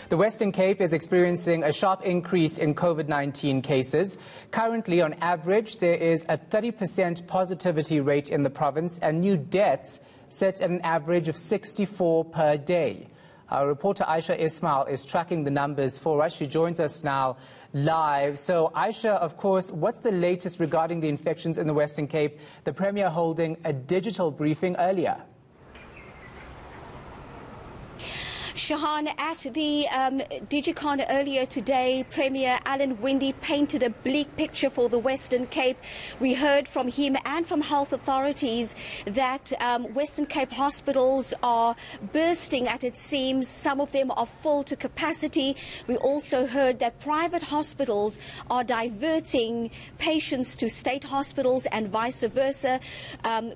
The Western Cape is experiencing a sharp increase in COVID-19 cases. Currently, on average, there is a 30% positivity rate in the province and new deaths set at an average of 64 per day. Our reporter Ayesha Ismail is tracking the numbers for us. She joins us now live. So, Ayesha, of course, what's the latest regarding the infections in the Western Cape? The Premier holding a digital briefing earlier. Shahan, at the Digicon earlier today, Premier Alan Winde painted a bleak picture for the Western Cape. We heard from him and from health authorities that Western Cape hospitals are bursting at its seams. Some of them are full to capacity. We also heard that private hospitals are diverting patients to state hospitals and vice versa.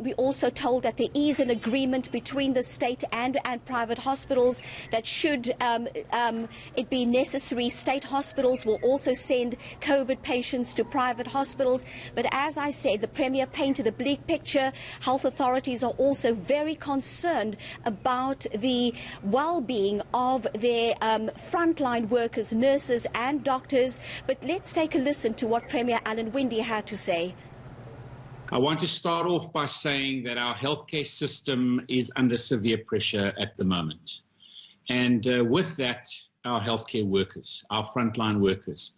We also told that there is an agreement between the state and private hospitals that should it be necessary, state hospitals will also send COVID patients to private hospitals. But as I said, the Premier painted a bleak picture. Health authorities are also very concerned about the well-being of their frontline workers, nurses and doctors. But let's take a listen to what Premier Alan Winde had to say. I want to start off by saying that our healthcare system is under severe pressure at the moment. And with that, our healthcare workers, our frontline workers,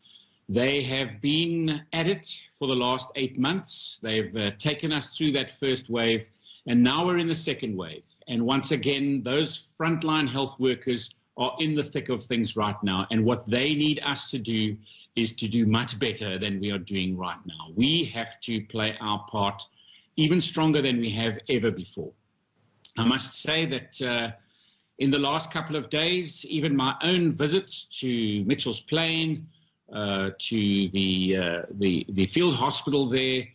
they have been at it for the last 8 months. They've taken us through that first wave, and now we're in the second wave. And once again, those frontline health workers are in the thick of things right now. And what they need us to do is to do much better than we are doing right now. We have to play our part even stronger than we have ever before. I must say that in the last couple of days, even my own visits to Mitchell's Plain, to the field hospital there,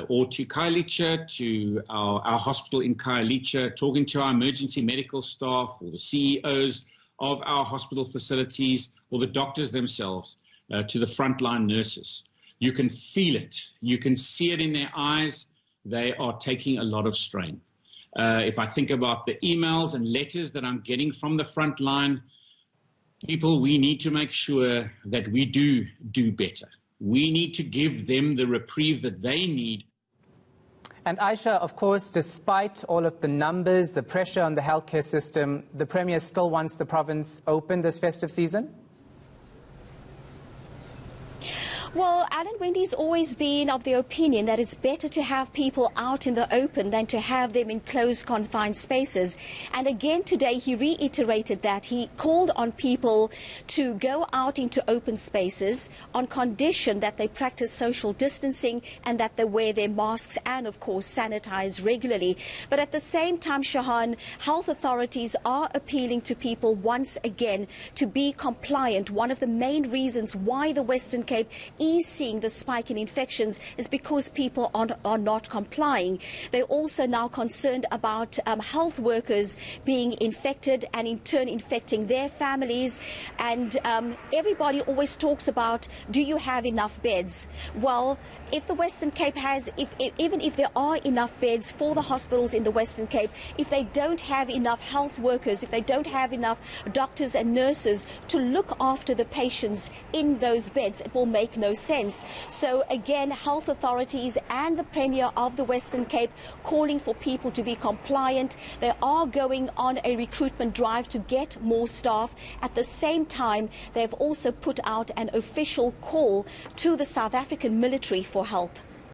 or to Khayelitsha, to our hospital in Khayelitsha, talking to our emergency medical staff or the CEOs of our hospital facilities or the doctors themselves, to the frontline nurses. You can feel it. You can see it in their eyes. They are taking a lot of strain. If I think about the emails and letters that I'm getting from the front line, people, we need to make sure that we do better. We need to give them the reprieve that they need. And Ayesha, of course, despite all of the numbers, the pressure on the healthcare system, the Premier still wants the province open this festive season? Well, Alan Winde's always been of the opinion that it's better to have people out in the open than to have them in closed, confined spaces. And again today, he reiterated that. He called on people to go out into open spaces on condition that they practice social distancing and that they wear their masks and, of course, sanitize regularly. But at the same time, Shahan, health authorities are appealing to people once again to be compliant. One of the main reasons why the Western Cape is seeing the spike in infections is because people are not complying. They're also now concerned about health workers being infected and in turn infecting their families. And everybody always talks about, do you have enough beds? Well, if the Western Cape has, even if there are enough beds for the hospitals in the Western Cape, if they don't have enough health workers, if they don't have enough doctors and nurses to look after the patients in those beds, it will make no sense. So again, health authorities and the Premier of the Western Cape calling for people to be compliant. They are going on a recruitment drive to get more staff. At the same time, they've also put out an official call to the South African military for help.